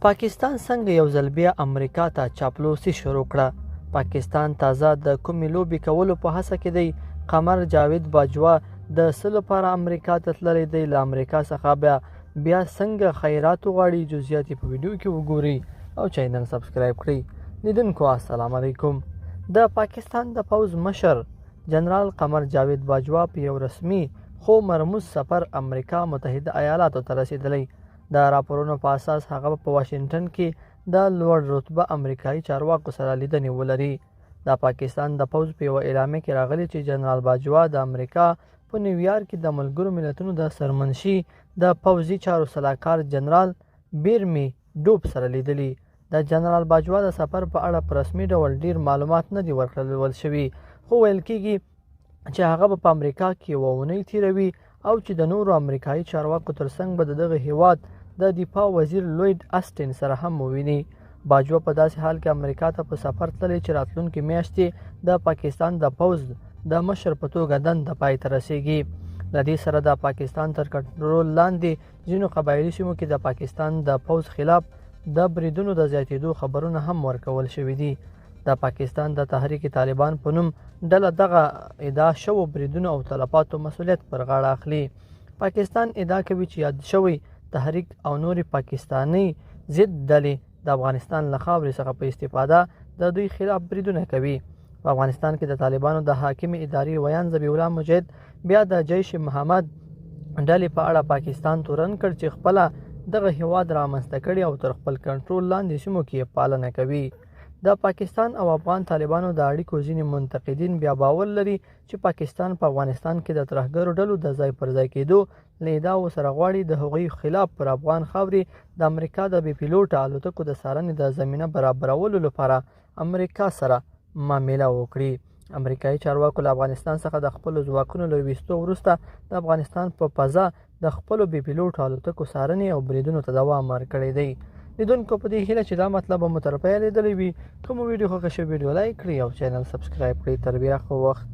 پاکستان څنګه یو ځل بیا امریکا ته چاپلوسي شروع کړه؟ پاکستان تازه د کومې لوبې کولو په هڅه کې دی؟ قمر جاوید باجوا د څه لپاره امریکا ته تللی دی؟ له امریکا څخه بیا څنګه خیرات وغواړي؟ جزئیات په ویډیو کې وګورئ او چینل سبسکرایب کړئ. لیدونکو السلام علیکم. د پاکستان د پوځ مشر جنرال قمر جاوید باجوا په یو رسمي خو مرموز سفر امریکا متحده ایالاتو ته رسیدلی. د راپورونو په اساس هغه په واشنگټن کې د لوړ رتبه امریکایي چارواکو سره لیدنې ولري. د پاکستان د پوځ په یوه اعلامیه کې راغلي چې جنرال باجوا د امریکا په نیویارک کې د ملګرو ملتونو د سرمنشي د پوځي چارو سلاکار جنرال بیرمی ډوب سره لیدلي. د جنرال باجوا د سفر په اړه په رسمي ډول ډیر معلومات نه دي ورکړل شوي، خو ویل کېږي چې هغه په امریکا کې یوه اونۍ تیروي او چې د نورو امریکایي چارواکو ترڅنګ به د دغه هیواد د دفاع وزیر لوید اسټن سره هم وویني. باجوا په داسې حال کې امریکا ته په سفر تللی چې راتلونکې میاشتې د پاکستان د پوځ د مشر په توګه دنده پای ته رسیږي. له دې سره د پاکستان تر کنټرول لاندې ځینو قبایلي سیمو کې د پاکستان د پوځ خلاف د بریدونو د زیاتېدو خبرونه هم ورکول شوي دي. د پاکستان د تحریک طالبان په نوم ډله دغه ادعا شوو بریدونو او تلفاتو مسؤلیت پر غاړه اخلي. پاکستان ادعا کوي چې یاد شوی تحریک او نورې پاکستاني ضد ډلې د افغانستان له خاورې څخه په استفاده د دوی خلاف بریدونه کوي. په افغانستان کې د طالبانو د حاکمې ادارې ویان ذبیح الله مجاهد بیا د جیش محمد ډلې په اړه پاکستان تورن کړ چې خپله دغه هیواد رامنځته کړي او تر خپل کنټرول لاندې سیمو کې پالنه کوي. د پاکستان او افغان طالبانو د اړیکو ځینې منتقدین بیا باور لري چې پاکستان په افغانستان کې د ترهګرو ډلو د ځای پر ځای کېدو له ادعاو سره غواړي د هغوی خلاف پر افغان خاورې د امریکا د بې پیلوټه الوتکو د څارنې د زمینه برابرولو لپاره امریکا سره معامله وکړي. امریکایي چارواکو له افغانستان څخه د خپلو ځواکونو له ویستو وروسته د افغانستان په فضا د خپلو بې پیلوټه الوتکو څارنې او بریدونو ته دوام ورکړی دی. لیدونکو په دې هیله چې دا مطلب مو تر پایه لیدلی وي. کومه ویډیو خوښه شوې ویډیو لایک کړئ او چینل سبسکرایب کړئ. تر بیا ښه وخت.